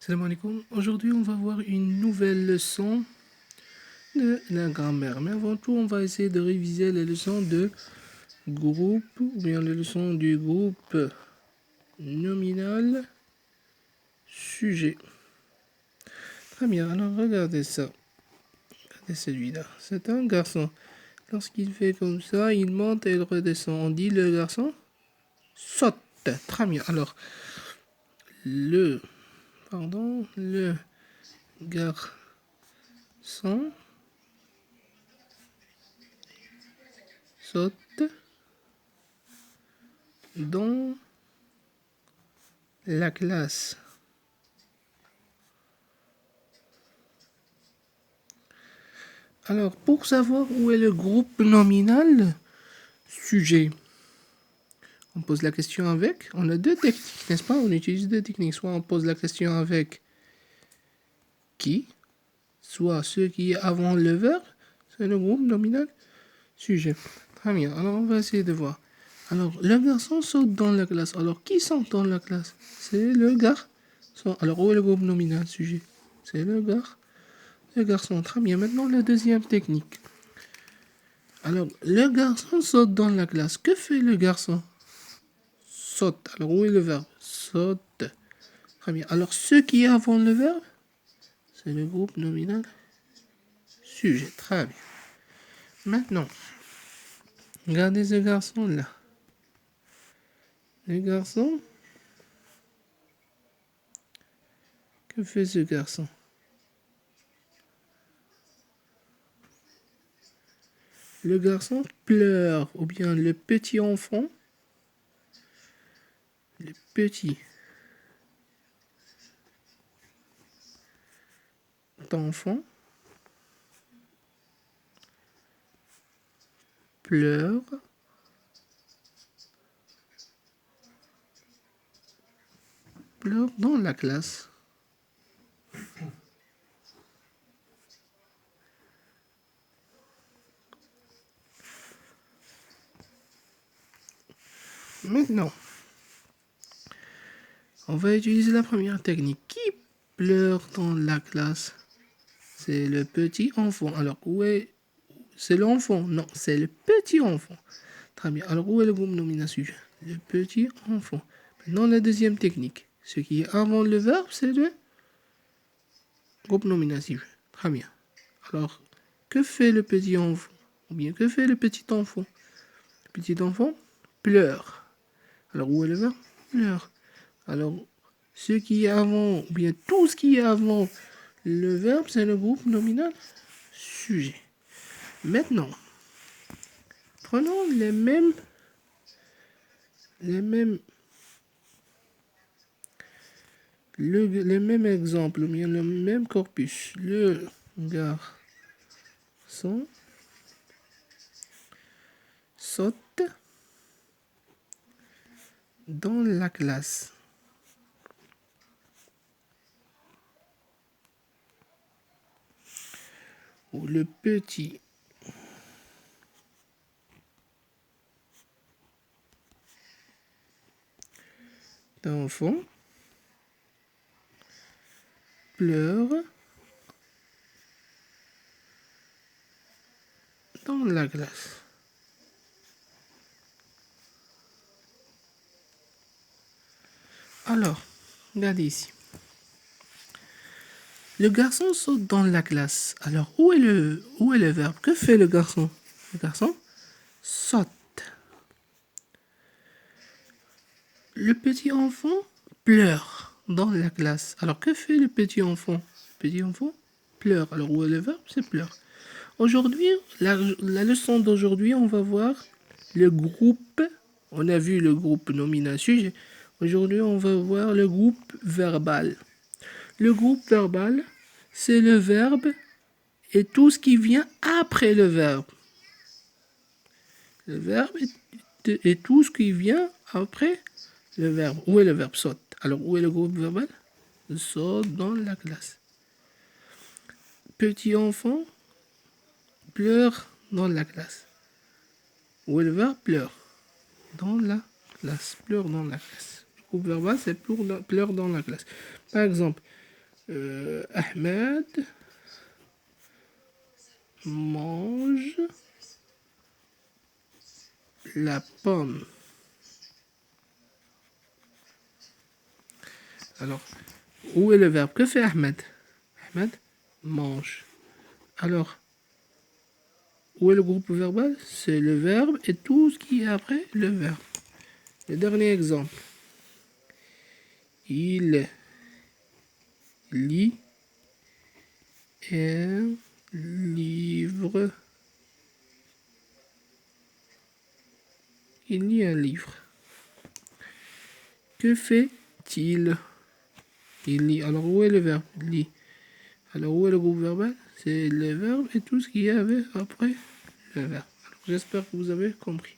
Salam alaikum. Aujourd'hui, on va voir une nouvelle leçon de la grammaire. Mais avant tout, on va essayer de réviser les leçons de groupe, ou bien les leçons du groupe nominal sujet. Très bien, alors regardez ça. Regardez celui-là. C'est un garçon. Lorsqu'il fait comme ça, il monte et il redescend. On dit le garçon saute. Très bien. Alors, le garçon saute dans la classe. Alors, pour savoir où est le groupe nominal sujet, on pose la question avec. On a deux techniques, n'est-ce pas? On utilise deux techniques. Soit on pose la question avec qui, soit ce qui est avant le verbe, c'est le groupe nominal sujet. Très bien. Alors, on va essayer de voir. Alors, le garçon saute dans la classe. Alors, qui saute dans la classe? C'est le garçon. Alors, où est le groupe nominal sujet? C'est le garçon. Très bien. Maintenant, la deuxième technique. Alors, le garçon saute dans la classe. Que fait le garçon? Saute. Alors, où est le verbe? Saute. Très bien. Alors, ce qui est avant le verbe, c'est le groupe nominal sujet. Très bien. Maintenant, regardez ce garçon-là. Le garçon, que fait ce garçon? Le garçon pleure, ou bien le petit enfant, le petit enfant pleure dans la classe. Maintenant, on va utiliser la première technique. Qui pleure dans la classe? C'est le petit enfant. Alors, où est... C'est l'enfant? Non, c'est le petit enfant. Très bien. Alors, où est le groupe nominal sujet? Le petit enfant. Maintenant, la deuxième technique. Ce qui est avant le verbe, c'est le groupe nominal sujet. Très bien. Alors, que fait le petit enfant? Ou bien, que fait le petit enfant? Le petit enfant pleure. Alors, où est le verbe? Pleure. Alors, ce qui est avant, ou bien tout ce qui est avant le verbe, c'est le groupe nominal sujet. Maintenant, prenons les mêmes exemples, ou bien le même corpus. Le garçon saute dans la classe. Ou le petit enfant pleure dans la classe. Alors, regardez ici. Le garçon saute dans la classe. Alors, où est le verbe? Que fait le garçon? Le garçon saute. Le petit enfant pleure dans la classe. Alors, que fait le petit enfant? Le petit enfant pleure. Alors, où est le verbe? C'est pleure. Aujourd'hui, la leçon d'aujourd'hui, on va voir le groupe. On a vu le groupe nominal sujet. Aujourd'hui, on va voir le groupe verbal. Le groupe verbal, c'est le verbe et tout ce qui vient après le verbe. Le verbe et tout ce qui vient après le verbe. Où est le verbe saute? Alors, où est le groupe verbal? Saute dans la classe. Petit enfant pleure dans la classe. Où est le verbe? Pleure. Dans la classe. Pleure dans la classe. Le groupe verbal, c'est pleure dans la classe. Par exemple, Ahmed mange la pomme. Alors, où est le verbe? Que fait Ahmed? Ahmed mange. Alors, où est le groupe verbal? C'est le verbe et tout ce qui est après le verbe. Le dernier exemple. Il lit un livre. Il lit un livre. Que fait-il? Il lit. Alors, où est le verbe? Il lit. Alors, où est le groupe verbal? C'est le verbe et tout ce qui est avec après le verbe. J'espère que vous avez compris.